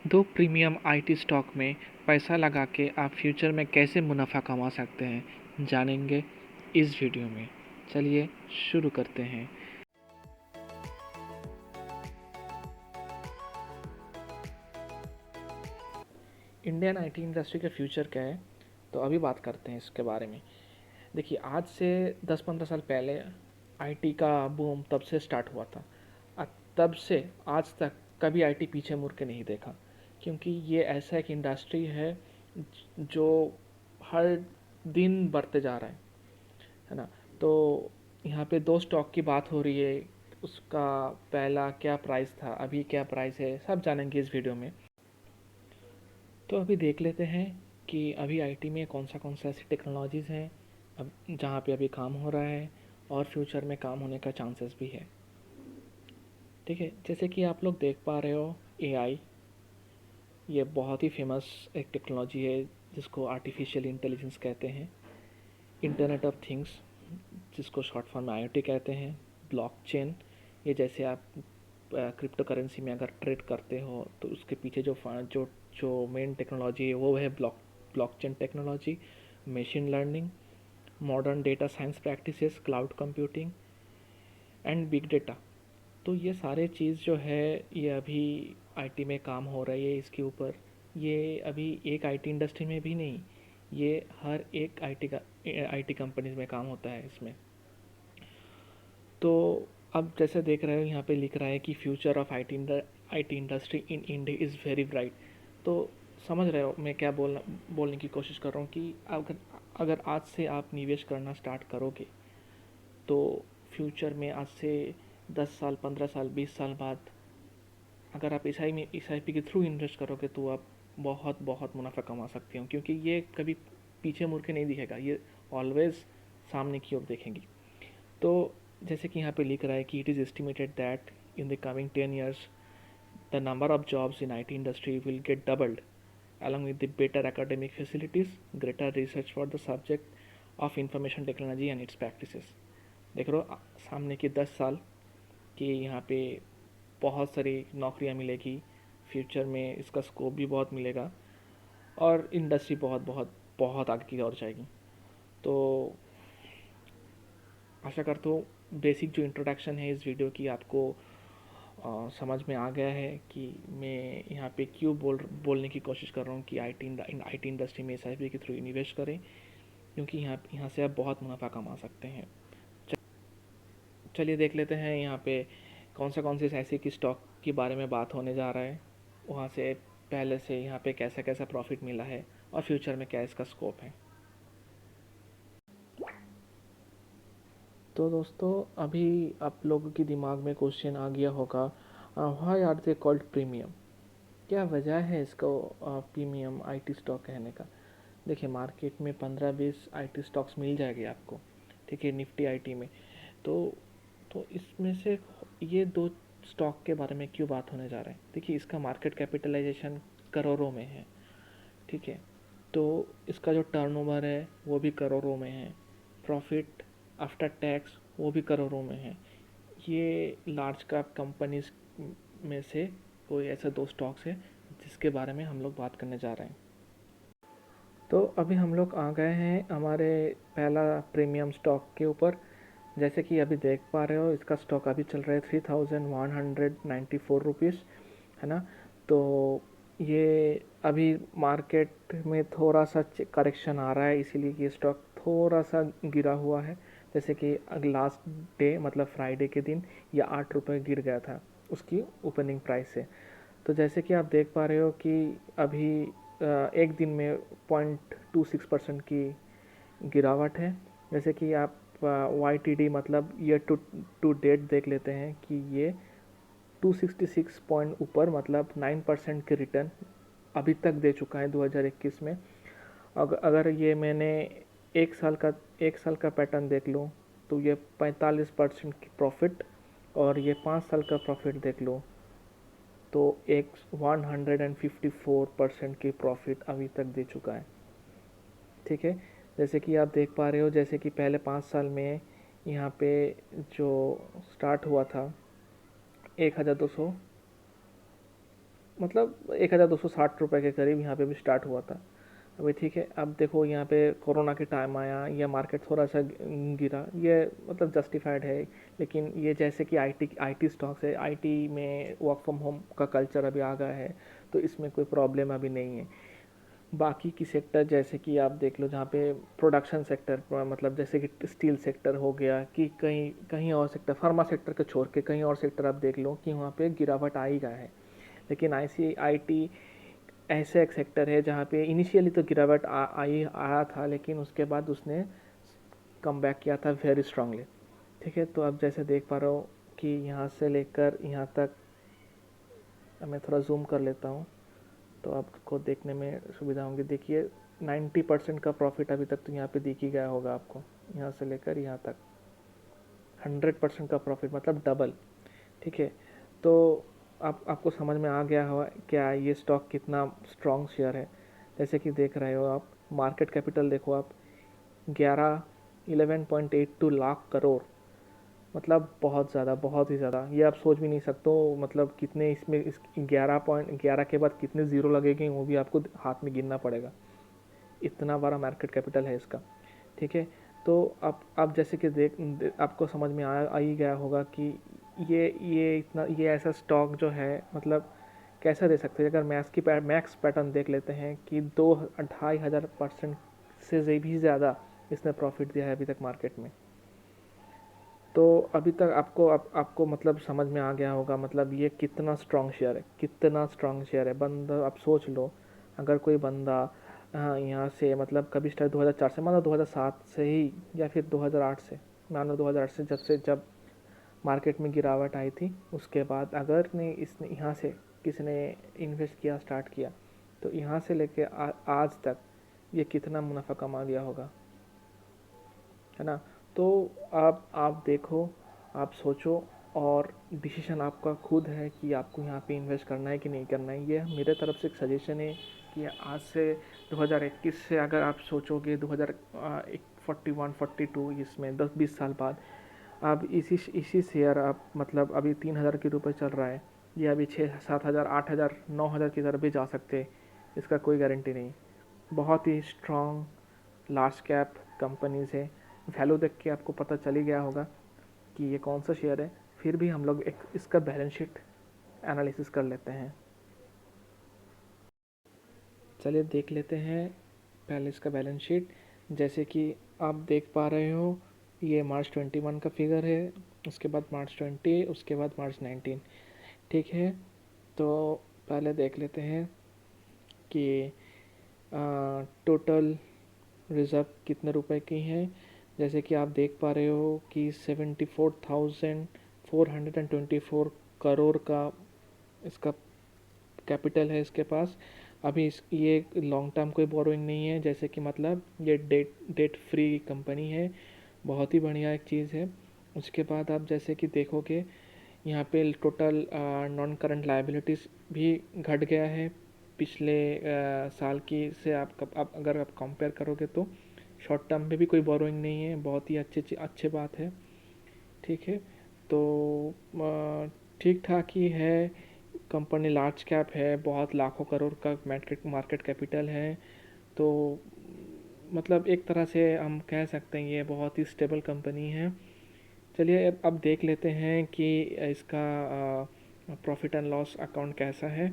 दो premium IT stock में पैसा लगा के आप फ्यूचर में कैसे मुनाफा कमा सकते हैं, जानेंगे इस वीडियो में। चलिए शुरू करते हैं। इंडियन आईटी इंडस्ट्री का फ्यूचर क्या है, तो अभी बात करते हैं इसके बारे में। देखिए, आज से 10-15 साल पहले आईटी का बूम तब से स्टार्ट हुआ था। तब से आज तक कभी आईटी पीछे मुड़ के नहीं देखा, क्योंकि ये ऐसा एक इंडस्ट्री है जो हर दिन बढ़ते जा रहा है ना। तो यहाँ पे दो स्टॉक की बात हो रही है, उसका पहला क्या प्राइस था, अभी क्या प्राइस है, सब जानेंगे इस वीडियो में। तो अभी देख लेते हैं कि अभी आईटी में कौन सा ऐसी टेक्नोलॉजीज़ हैं अब जहाँ पे अभी काम हो रहा है और फ्यूचर में काम होने का चांसेस भी है। ठीक है, जैसे कि आप लोग देख पा रहे हो, एआई ये बहुत ही फेमस एक टेक्नोलॉजी है जिसको आर्टिफिशियल इंटेलिजेंस कहते हैं। इंटरनेट ऑफ थिंग्स जिसको शॉर्ट फॉर्म में आईओटी कहते हैं। ब्लॉकचेन, ये जैसे आप क्रिप्टो करेंसी में अगर ट्रेड करते हो तो उसके पीछे जो जो मेन टेक्नोलॉजी है वो है blockchain technology. Machine learning, modern data science practices, cloud computing and big data. तो ये सारे चीज़ जो है ये अभी आईटी में काम हो रही है इसके ऊपर। ये अभी एक आईटी इंडस्ट्री में भी नहीं, ये हर एक आईटी कंपनीज में काम होता है इसमें। तो अब जैसे देख रहे हो यहाँ पे लिख रहा है कि future of IT industry in India is very bright. तो समझ रहे हो मैं क्या बोलने की कोशिश कर रहा हूँ कि अगर अगर आज से आप निवेश करना स्टार्ट करोगे तो फ्यूचर में आज से 10 साल, 15 साल, 20 साल बाद अगर आप एस आई पी के थ्रू इन्वेस्ट करोगे तो आप बहुत बहुत मुनाफा कमा सकते हो, क्योंकि ये कभी पीछे मुड़ के नहीं दिखेगा, ये ऑलवेज सामने की ओर देखेंगी। तो जैसे कि यहाँ पे लिख रहा है कि it is estimated that in the coming 10 years the number of jobs in IT industry will get doubled along with the better academic facilities, greater research for the subject of information technology and its practices। देख रहे हो सामने के 10 साल कि यहाँ पे बहुत सारी नौकरियाँ मिलेगी, फ्यूचर में इसका स्कोप भी बहुत मिलेगा और इंडस्ट्री बहुत बहुत बहुत आगे की ओर जाएगी। तो आशा करता हूँ बेसिक जो इंट्रोडक्शन है इस वीडियो की आपको समझ में आ गया है कि मैं यहाँ पे क्यों बोलने की कोशिश कर रहा हूँ कि आईटी इंडस्ट्री में एसआईपी के थ्रू इन्वेस्ट करें, क्योंकि यहाँ से आप बहुत मुनाफा कमा सकते हैं। चलिए देख लेते हैं यहाँ पे कौन से ऐसे की स्टॉक के बारे में बात होने जा रहा है, वहाँ से पहले से यहाँ पे कैसा कैसा प्रॉफिट मिला है और फ्यूचर में क्या इसका स्कोप है। तो दोस्तों, अभी आप लोगों के दिमाग में क्वेश्चन आ गया होगा, why are they called premium, क्या वजह है इसको प्रीमियम आईटी स्टॉक कहने का। देखिए, मार्केट में 15-20 आईटी स्टॉक्स मिल जाएंगे आपको, ठीक है, निफ्टी आईटी में। तो इसमें से ये दो स्टॉक के बारे में क्यों बात होने जा रहा है। देखिए, इसका मार्केट कैपिटलाइजेशन करोड़ों में है, ठीक है। तो इसका जो टर्नओवर है वो भी करोड़ों में है, प्रॉफिट आफ्टर टैक्स वो भी करोड़ों में है। ये लार्ज कैप कंपनीज में से कोई ऐसे दो स्टॉक्स है जिसके बारे में हम लोग बात करने जा रहे हैं। तो अभी हम लोग आ गए हैं हमारे पहला प्रीमियम स्टॉक के ऊपर। जैसे कि अभी देख पा रहे हो, इसका स्टॉक अभी चल रहा है 3194 रुपीज़, है ना। तो ये अभी मार्केट में थोड़ा सा करेक्शन आ रहा है, इसीलिए ये स्टॉक थोड़ा सा गिरा हुआ है। जैसे कि लास्ट डे मतलब फ्राइडे के दिन ये 8 रुपये गिर गया था उसकी ओपनिंग प्राइस से। तो जैसे कि आप देख पा रहे हो कि अभी एक दिन में 0.26% की गिरावट है। जैसे कि आप वाई टी डी मतलब ईयर टू डेट देख लेते हैं कि ये 266 पॉइंट ऊपर मतलब 9% के रिटर्न अभी तक दे चुका है 2021 में। अगर ये मैंने एक साल का पैटर्न देख लूँ तो ये 45% की प्रॉफिट, और ये 5 साल का प्रॉफिट देख लो तो एक 154% की प्रॉफिट अभी तक दे चुका है, ठीक है। जैसे कि आप देख पा रहे हो, जैसे कि पहले 5 साल में यहाँ पे जो स्टार्ट हुआ था 1200 मतलब 1260 रुपये के करीब यहाँ पे भी स्टार्ट हुआ था। अभी ठीक है, अब देखो यहाँ पे कोरोना के टाइम आया, या मार्केट थोड़ा सा गिरा, ये मतलब जस्टिफाइड है। लेकिन ये जैसे कि आईटी स्टॉक्स है, आईटी में वर्क फ्रॉम होम का कल्चर अभी आ गया है, तो इसमें कोई प्रॉब्लम अभी नहीं है। बाकी की सेक्टर जैसे कि आप देख लो, जहाँ पे प्रोडक्शन सेक्टर, मतलब जैसे कि स्टील सेक्टर हो गया, कि कहीं कहीं और सेक्टर, फार्मा सेक्टर को छोड़ के कहीं और सेक्टर आप देख लो कि वहाँ पे गिरावट आ ही गया है। लेकिन आईटी ऐसे एक सेक्टर है जहाँ पे इनिशियली तो गिरावट आया था, लेकिन उसके बाद उसने कम बैक किया था वेरी स्ट्रांगली। ठीक है, तो आप जैसे देख पा रहे हो कि यहाँ से लेकर यहाँ तक, मैं थोड़ा जूम कर लेता हूँ तो आपको देखने में सुविधा होगी। देखिए 90% का प्रॉफिट अभी तक तो यहाँ पे दिख ही गया होगा आपको, यहाँ से लेकर यहाँ तक 100% का प्रॉफिट, मतलब डबल। ठीक है, तो आपको समझ में आ गया होगा क्या ये स्टॉक कितना स्ट्रॉन्ग शेयर है। जैसे कि देख रहे हो आप, मार्केट कैपिटल देखो आप, 11.82 लाख करोड़, मतलब बहुत ज़्यादा, बहुत ही ज़्यादा। ये आप सोच भी नहीं सकते हो, मतलब कितने इसमें, इस 11.11 के बाद कितने ज़ीरो लगेंगे वो भी आपको हाथ में गिनना पड़ेगा, इतना बड़ा मार्केट कैपिटल है इसका। ठीक है, तो आप जैसे कि आपको समझ में आ ही गया होगा कि ये ऐसा स्टॉक जो है, मतलब कैसा दे सकते हैं। अगर मैक्स पैटर्न देख लेते हैं कि 2-2.5 हज़ार% से भी ज़्यादा इसने प्रॉफिट दिया है अभी तक मार्केट में। तो अभी तक आपको मतलब समझ में आ गया होगा, मतलब ये कितना स्ट्रॉन्ग शेयर है, कितना स्ट्रॉन्ग शेयर है। बंदा, आप सोच लो, अगर कोई बंदा, हाँ, यहाँ से मतलब कभी स्टार्ट 2004 से, मान लो 2007 से ही, या फिर 2008 से, मान लो 2008 से जब मार्केट में गिरावट आई थी, उसके बाद अगर ने इसने यहाँ से किसी ने इन्वेस्ट किया, स्टार्ट किया, तो यहाँ से लेके आज तक ये कितना मुनाफा कमा गया होगा, है ना। तो आप देखो, आप सोचो, और डिसीजन आपका खुद है कि आपको यहाँ पे इन्वेस्ट करना है कि नहीं करना है। ये मेरे तरफ से एक सजेशन है कि आज से 2021 से अगर आप सोचोगे 2041-42, इसमें 10-20 साल बाद आप इसी शेयर, आप मतलब अभी 3,000 के रुपये चल रहा है, ये अभी 6-7 हज़ार, 8 हज़ार, 9 हज़ार की तरफ भी जा सकते हैं, इसका कोई गारंटी नहीं। बहुत ही स्ट्रॉन्ग लार्ज कैप कंपनीज है। वैल्यू देख के आपको पता चल ही गया होगा कि ये कौन सा शेयर है। फिर भी हम लोग एक इसका बैलेंस शीट एनालिसिस कर लेते हैं। चलिए देख लेते हैं पहले इसका बैलेंस शीट। जैसे कि आप देख पा रहे हो, ये मार्च 21 का फिगर है, उसके बाद मार्च 20, उसके बाद मार्च 19। ठीक है, तो पहले देख लेते हैं कि टोटल रिज़र्व कितने रुपए की हैं। जैसे कि आप देख पा रहे हो कि 74,424 करोड़ का इसका कैपिटल है इसके पास। अभी ये लॉन्ग टर्म कोई बोरोइंग नहीं है, जैसे कि मतलब ये डेट फ्री कंपनी है, बहुत ही बढ़िया एक चीज़ है। उसके बाद आप जैसे कि देखोगे, यहाँ पे टोटल नॉन करंट लायबिलिटीज़ भी घट गया है पिछले साल की से। आप अगर आप कंपेयर करोगे तो शॉर्ट टर्म में भी कोई बोरोइंग नहीं है, बहुत ही अच्छे बात है। ठीक है, तो ठीक ठाक ही है। कंपनी लार्ज कैप है, बहुत लाखों करोड़ का मार्केट कैपिटल है, तो मतलब एक तरह से हम कह सकते हैं ये बहुत ही स्टेबल कंपनी है। चलिए अब देख लेते हैं कि इसका प्रॉफिट एंड लॉस अकाउंट कैसा है।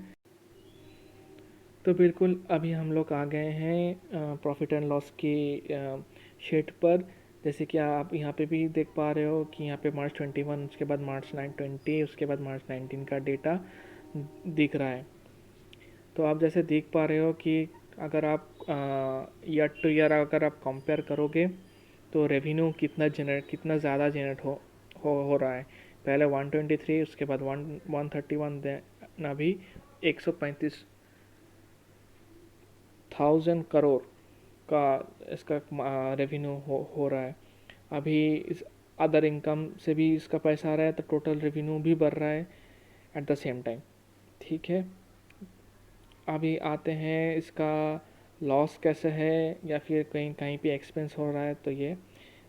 तो बिल्कुल अभी हम लोग आ गए हैं प्रॉफिट एंड लॉस की शीट पर। जैसे कि आप यहाँ पे भी देख पा रहे हो कि यहाँ पे मार्च 21, उसके बाद मार्च 20, उसके बाद मार्च 19 का डेटा दिख रहा है। तो आप जैसे देख पा रहे हो कि अगर आप ईयर टू ईयर अगर आप कंपेयर करोगे, तो रेवेन्यू कितना ज़्यादा जनरेट हो रहा है। पहले 123, उसके बाद 131, देन अभी 135,000 करोड़ का इसका रेवेन्यू हो रहा है। अभी इस अदर इनकम से भी इसका पैसा आ रहा है, तो टोटल रेवेन्यू भी बढ़ रहा है एट द सेम टाइम। ठीक है, अभी आते हैं इसका लॉस कैसे है, या फिर कहीं कहीं पे एक्सपेंस हो रहा है, तो ये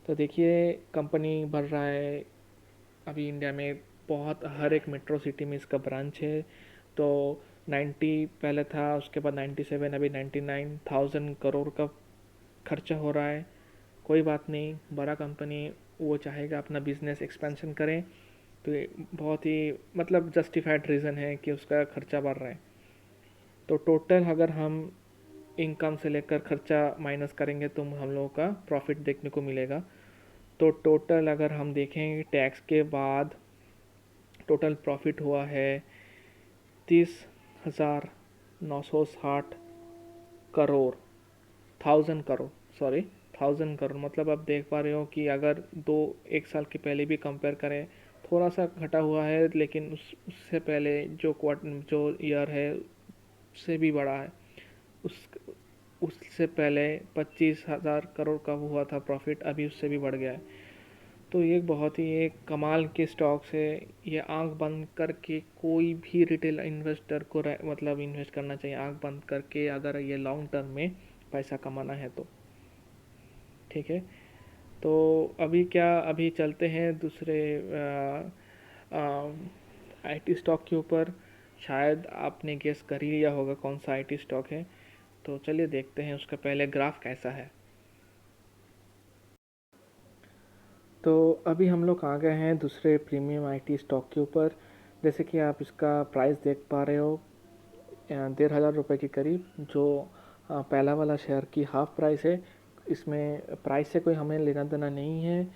तो देखिए कंपनी बढ़ रहा है। अभी इंडिया में बहुत हर एक मेट्रो सिटी में इसका ब्रांच है, तो 90 पहले था, उसके बाद 97, अभी 99,000 करोड़ का खर्चा हो रहा है। कोई बात नहीं, बड़ा कंपनी वो चाहेगा अपना बिजनेस एक्सपेंशन करें, तो ये बहुत ही मतलब जस्टिफाइड रीज़न है कि उसका खर्चा बढ़ रहा है। तो टोटल अगर हम इनकम से लेकर खर्चा माइनस करेंगे तो हम लोगों का प्रॉफिट देखने को मिलेगा। तो टोटल अगर हम देखें टैक्स के बाद टोटल प्रॉफिट हुआ है 30,960 करोड़, 1000 करोड़, सॉरी 1000 करोड़। मतलब आप देख पा रहे हो कि अगर दो एक साल के पहले भी कंपेयर करें, थोड़ा सा घटा हुआ है, लेकिन उससे पहले जो क्वार्टर जो ईयर है उससे भी बड़ा है। उस उससे पहले 25,000 करोड़ का हुआ था प्रॉफिट, अभी उससे भी बढ़ गया है। तो ये बहुत ही एक कमाल के स्टॉक्स है। ये आंख बंद करके कोई भी रिटेल इन्वेस्टर को मतलब इन्वेस्ट करना चाहिए, आंख बंद करके, अगर ये लॉन्ग टर्म में पैसा कमाना है तो। ठीक है, तो अभी चलते हैं दूसरे आईटी स्टॉक के ऊपर। शायद आपने गेस कर ही लिया होगा कौन सा आईटी स्टॉक है, तो चलिए देखते हैं उसका पहले ग्राफ कैसा है। तो अभी हम लोग आ गए हैं दूसरे प्रीमियम आईटी स्टॉक के ऊपर। जैसे कि आप इसका प्राइस देख पा रहे हो, 1,500 रुपये के करीब, जो पहला वाला शेयर की हाफ प्राइस है। इसमें प्राइस से कोई हमें लेना देना नहीं है।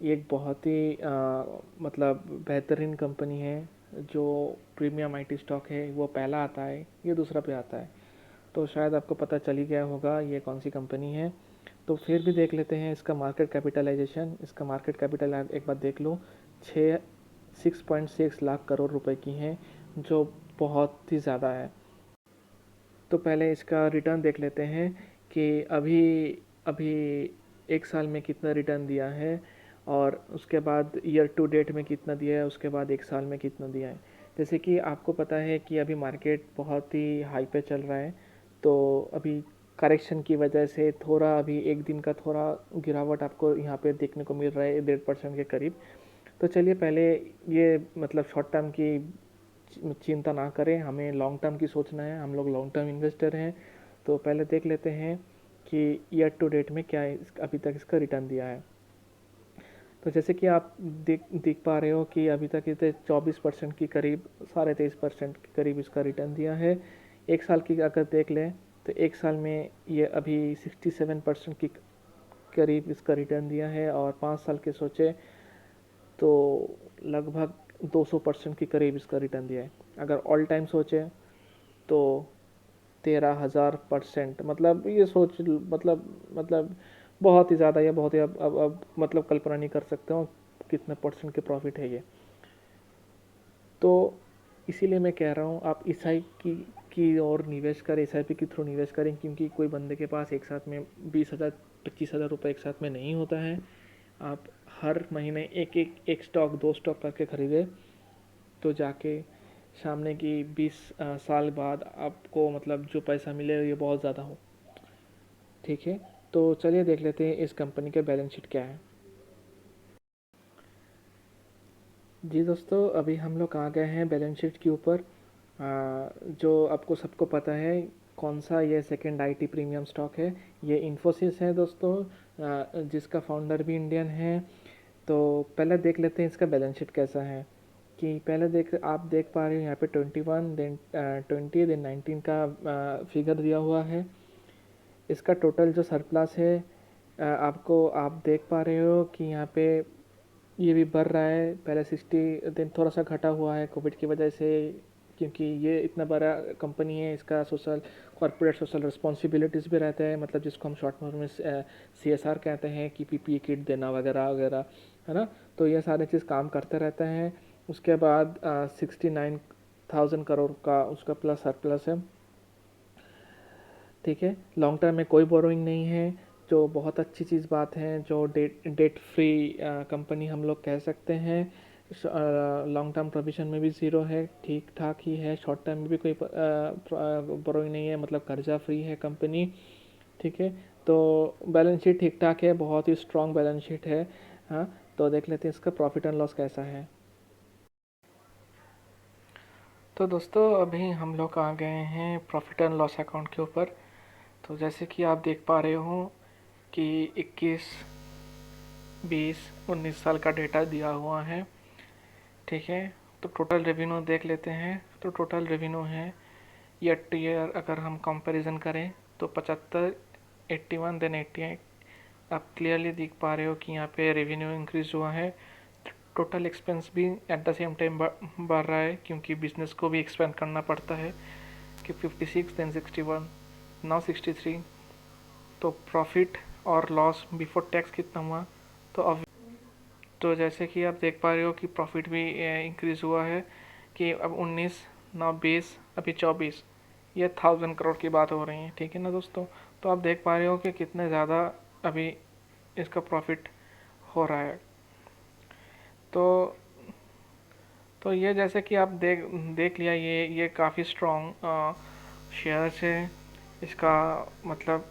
ये एक बहुत ही मतलब बेहतरीन कंपनी है। जो प्रीमियम आईटी स्टॉक है वो पहला आता है, ये दूसरा पे आता है। तो शायद आपको पता चल ही गया होगा ये कौन सी कंपनी है। तो फिर भी देख लेते हैं इसका मार्केट कैपिटलाइजेशन। इसका मार्केट कैपिटल आप एक बार देख लो, 6.6 लाख करोड़ रुपए की है, जो बहुत ही ज़्यादा है। तो पहले इसका रिटर्न देख लेते हैं कि अभी अभी एक साल में कितना रिटर्न दिया है, और उसके बाद ईयर टू डेट में कितना दिया है, उसके बाद एक साल में कितना दिया है। जैसे कि आपको पता है कि अभी मार्केट बहुत ही हाई पे चल रहा है, तो अभी करेक्शन की वजह से थोड़ा अभी एक दिन का थोड़ा गिरावट आपको यहाँ पे देखने को मिल रहा है, 1.5% के करीब। तो चलिए पहले ये मतलब शॉर्ट टर्म की चिंता ना करें, हमें लॉन्ग टर्म की सोचना है, हम लोग लॉन्ग टर्म इन्वेस्टर हैं। तो पहले देख लेते हैं कि ईयर टू डेट में क्या अभी तक इसका रिटर्न दिया है। तो जैसे कि आप देख पा रहे हो कि अभी तक इसे 24% की करीब, 23.5% के करीब इसका रिटर्न दिया है। एक साल की अगर देख लें तो एक साल में ये अभी 67% की करीब इसका रिटर्न दिया है, और 5 साल के सोचे तो लगभग 200% के करीब इसका रिटर्न दिया है। अगर ऑल टाइम सोचे तो 13,000%, मतलब ये सोच मतलब बहुत ही ज़्यादा, या बहुत ही अब मतलब कल्पना नहीं कर सकते हो कितने परसेंट के प्रॉफिट है ये। तो इसीलिए मैं कह रहा हूँ आप एस आई की और निवेश करें, एस आई पी के थ्रू निवेश करें, क्योंकि कोई बंदे के पास एक साथ में 20,000 25,000 रुपये एक साथ में नहीं होता है। आप हर महीने एक स्टॉक, दो स्टॉक करके खरीदें, तो जाके सामने की 20 साल बाद आपको मतलब जो पैसा मिले ये बहुत ज़्यादा हो। ठीक है, तो चलिए देख लेते हैं इस कंपनी का बैलेंस शीट क्या है। जी दोस्तों, अभी हम लोग आ गए हैं बैलेंस शीट के ऊपर। जो आपको सबको पता है कौन सा ये सेकंड आईटी प्रीमियम स्टॉक है, ये इन्फोसिस है दोस्तों, जिसका फाउंडर भी इंडियन है। तो पहले देख लेते हैं इसका बैलेंस शीट कैसा है। कि पहले आप देख पा रहे हो यहाँ पे 21, देन 20, देन 19 का फिगर दिया हुआ है। इसका टोटल जो सरप्लस है, आप देख पा रहे हो कि यहाँ पे ये भी बढ़ रहा है। पहले 60, देन थोड़ा सा घटा हुआ है कोविड की वजह से, क्योंकि ये इतना बड़ा कंपनी है, इसका कॉर्पोरेट सोशल रिस्पॉन्सिबिलिटीज़ भी रहता है, मतलब जिसको हम शॉर्ट फॉर्म में CSR कहते हैं, कि PPE किट देना वगैरह वगैरह, है ना। तो ये सारे चीज़ काम करते रहते हैं। उसके बाद 69,000 करोड़ का उसका प्लस सरप्लस है। ठीक है, लॉन्ग टर्म में कोई बोरोइंग नहीं है, जो बहुत अच्छी चीज़ बात है, जो डेट फ्री कंपनी हम लोग कह सकते हैं। लॉन्ग टर्म प्रोविजन में भी ज़ीरो है, ठीक ठाक ही है। शॉर्ट टर्म में भी कोई बोरोइंग नहीं है, मतलब कर्जा फ्री है कंपनी। ठीक है, तो बैलेंस शीट ठीक ठाक है, बहुत ही स्ट्रॉन्ग बैलेंस शीट है। हाँ, तो देख लेते हैं इसका प्रॉफिट एंड लॉस कैसा है। तो दोस्तों अभी हम लोग आ गए हैं प्रॉफिट एंड लॉस अकाउंट के ऊपर। तो जैसे कि आप देख पा रहे हो कि 21, 20, 19 साल का डेटा दिया हुआ है, ठीक है। तो टोटल रेवेन्यू देख लेते हैं। तो टोटल रेवेन्यू है ईयर टू ईयर अगर हम कंपैरिजन करें तो 75, 81 देन 88। आप क्लियरली देख पा रहे हो कि यहाँ पे रेवेन्यू इंक्रीज हुआ है। टोटल एक्सपेंस भी एट द सेम टाइम बढ़ रहा है क्योंकि बिजनेस को भी एक्सपेंड करना पड़ता है कि 56 देन 61 नाउ 63। तो प्रॉफिट और लॉस बिफोर टैक्स कितना हुआ? तो अब तो जैसे कि आप देख पा रहे हो कि प्रॉफिट भी इंक्रीज़ हुआ है कि अब 19, नाउ 20, अभी 24। ये 1000 करोड़ की बात हो रही है, ठीक है ना दोस्तों। तो आप देख पा रहे हो कि कितने ज़्यादा अभी इसका प्रॉफिट हो रहा है। तो ये जैसे कि आप देख लिया, ये काफ़ी स्ट्रॉन्ग शेयर्स है। इसका मतलब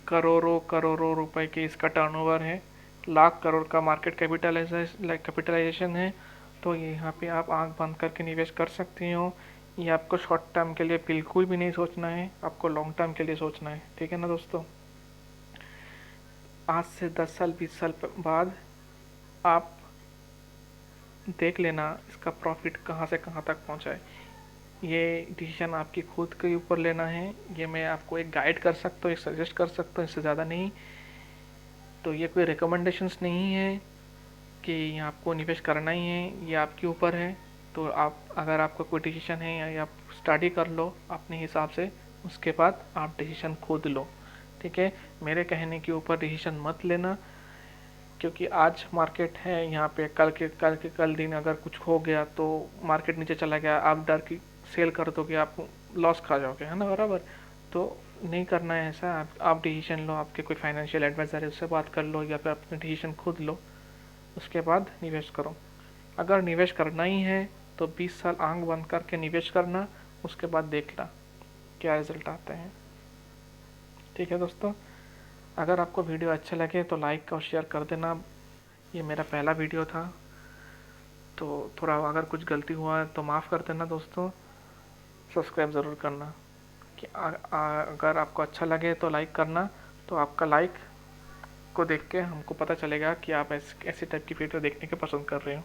करोड़ों करोड़ों रुपए की इसका टर्नओवर है, लाख करोड़ का मार्केट कैपिटलाइजेशन है। तो ये यहाँ पे आप आंख बंद करके निवेश कर सकते हो। ये आपको शॉर्ट टर्म के लिए बिल्कुल भी नहीं सोचना है, आपको लॉन्ग टर्म के लिए सोचना है, ठीक है ना दोस्तों। आज से 10 साल 20 साल बाद आप देख लेना इसका प्रॉफिट कहाँ से कहाँ तक पहुँचा है। ये डिसीजन आपकी खुद के ऊपर लेना है। ये मैं आपको एक गाइड कर सकता हूँ, एक सजेस्ट कर सकता हूँ, इससे ज़्यादा नहीं। तो ये कोई रिकमेंडेशंस नहीं है कि आपको निवेश करना ही है, ये आपके ऊपर है। तो आप अगर आपका कोई डिसीजन है या आप स्टडी कर लो अपने हिसाब से, उसके बाद आप डिसीजन खुद लो, ठीक है। मेरे कहने के ऊपर डिसीजन मत लेना, क्योंकि आज मार्केट है यहाँ पे, कल दिन अगर कुछ हो गया तो मार्केट नीचे चला गया, आप डर की सेल कर दोगे, आप लॉस खा जाओगे, है ना, बराबर। तो नहीं करना है ऐसा। आप डिसीजन लो, आपके कोई फाइनेंशियल एडवाइज़र है उससे बात कर लो या फिर अपने डिसीजन खुद लो, उसके बाद निवेश करो। अगर निवेश करना ही है तो 20 साल आंख बंद करके निवेश करना, उसके बाद देखना क्या रिजल्ट आते हैं, ठीक है दोस्तों। अगर आपको वीडियो अच्छा लगे तो लाइक और शेयर कर देना। ये मेरा पहला वीडियो था, तो थोड़ा अगर कुछ गलती हुआ है तो माफ़ कर देना दोस्तों। सब्सक्राइब ज़रूर करना कि अगर आपको अच्छा लगे तो लाइक करना। तो आपका लाइक को देख के हमको पता चलेगा कि आप ऐसे टाइप की वीडियो देखने के पसंद कर रहे हो।